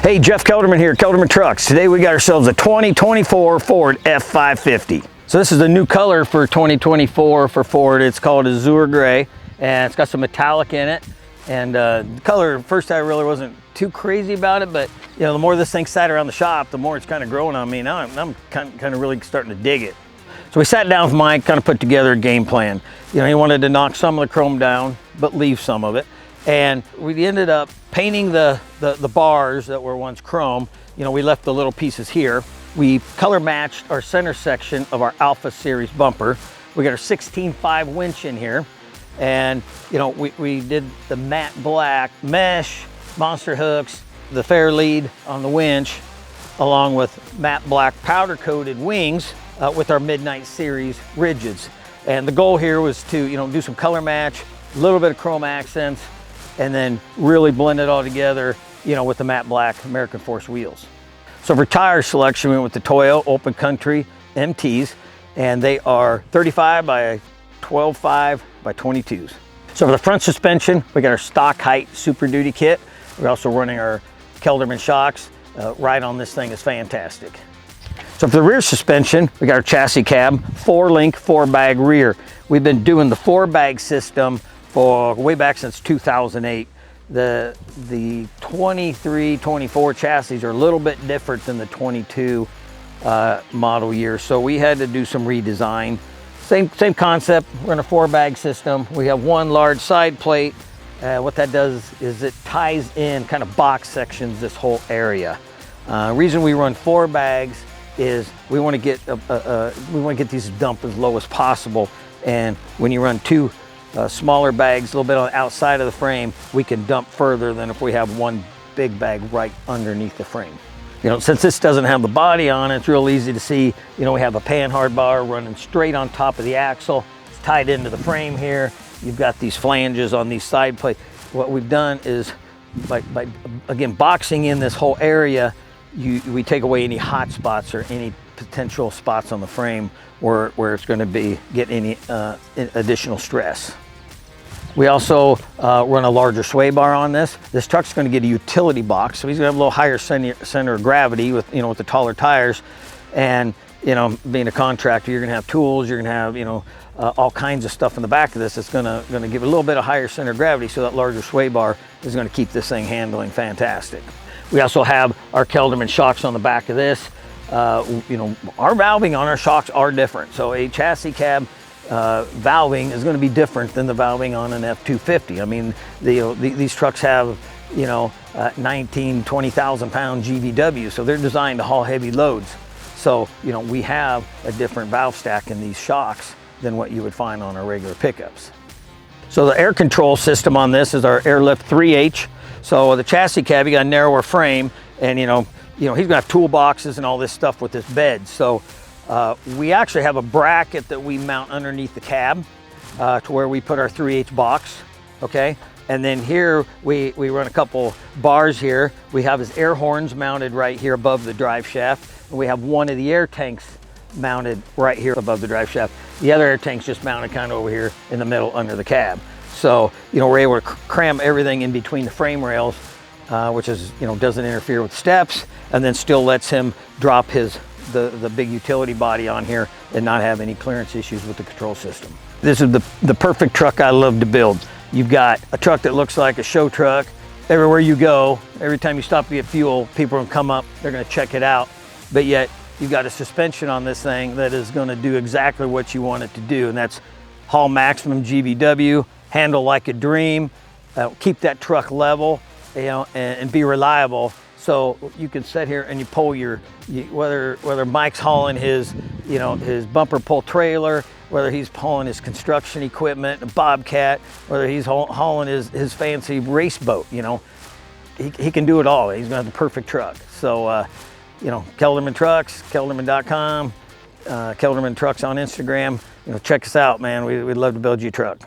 Hey, Jeff Kelderman here, Kelderman Trucks. Today we got ourselves a 2024 Ford F-550. So this is a new color for 2024 for Ford. It's called Azure Gray, and it's got some metallic in it. And the color, first I really wasn't too crazy about it, but you know, the more this thing sat around the shop, the more it's kind of growing on me. Now I'm kind of really starting to dig it. So we sat down with Mike, kind of put together a game plan. You know, he wanted to knock some of the chrome down, but leave some of it. And we ended up painting the bars that were once chrome. You know, we left the little pieces here. We color matched our center section of our Alpha Series bumper. We got our 16.5 winch in here. And, you know, we did the matte black mesh, monster hooks, the fair lead on the winch, along with matte black powder coated wings with our Midnight Series rigids. And the goal here was to, you know, do some color match, a little bit of chrome accents, and then really blend it all together, you know, with the matte black American Force wheels. So for tire selection, we went with the Toyo Open Country MTs, and they are 35 by 12.5 by 22s. So for the front suspension, we got our stock height Super Duty kit. We're also running our Kelderman shocks. Ride on this thing is fantastic. So for the rear suspension, we got our chassis cab, 4-link, 4-bag rear. We've been doing the 4-bag system for way back since 2008. The 23, 24 chassis are a little bit different than the 22 model year. So we had to do some redesign. Same concept, we're in a 4-bag system. We have one large side plate. What that does is it ties in kind of box sections this whole area. Reason we run 4 bags is we want to get these dumped as low as possible. And when you run 2 smaller bags a little bit on the outside of the frame, we can dump further than if we have one big bag right underneath the frame. You know, since this doesn't have the body on it, it's real easy to see. You know, we have a panhard bar running straight on top of the axle. It's tied into the frame here. You've got these flanges on these side plates. What we've done is by again boxing in this whole area, we take away any hot spots or any potential spots on the frame where it's going to get any additional stress. We also run a larger sway bar on this. This truck's going to get a utility box, so he's going to have a little higher center of gravity with, you know, with the taller tires. And, you know, being a contractor, you're going to have tools, you're going to have, you know, all kinds of stuff in the back of this. It's going to give it a little bit of higher center of gravity, so that larger sway bar is going to keep this thing handling fantastic. We also have our Kelderman shocks on the back of this. You know, our valving on our shocks are different. So a chassis cab valving is going to be different than the valving on an F-250. I mean, these trucks have, you know, 19, 20,000 pound GVW, so they're designed to haul heavy loads. So, you know, we have a different valve stack in these shocks than what you would find on our regular pickups. So the air control system on this is our Airlift 3H. So the chassis cab, you got a narrower frame, and you know, he's gonna have toolboxes and all this stuff with this bed. So we actually have a bracket that we mount underneath the cab to where we put our 3H box, okay? And then here we run a couple bars here. We have his air horns mounted right here above the drive shaft. And we have one of the air tanks mounted right here above the drive shaft. The other air tank's just mounted kind of over here in the middle under the cab. So, you know, we're able to cram everything in between the frame rails, which is, you know, doesn't interfere with steps, and then still lets him drop the big utility body on here and not have any clearance issues with the control system. This is the perfect truck I love to build. You've got a truck that looks like a show truck. Everywhere you go, every time you stop to get fuel, people are gonna come up, they're gonna check it out. But yet, you've got a suspension on this thing that is gonna do exactly what you want it to do, and that's haul maximum GVW, handle like a dream, keep that truck level, you know, and be reliable. So you can sit here and you pull whether Mike's hauling his, you know, his bumper pull trailer, whether he's hauling his construction equipment, a Bobcat, whether he's hauling his fancy race boat, you know, he can do it all. He's gonna have the perfect truck. So, you know, Kelderman Trucks, Kelderman.com, Kelderman Trucks on Instagram. You know, check us out, man. We'd love to build you a truck.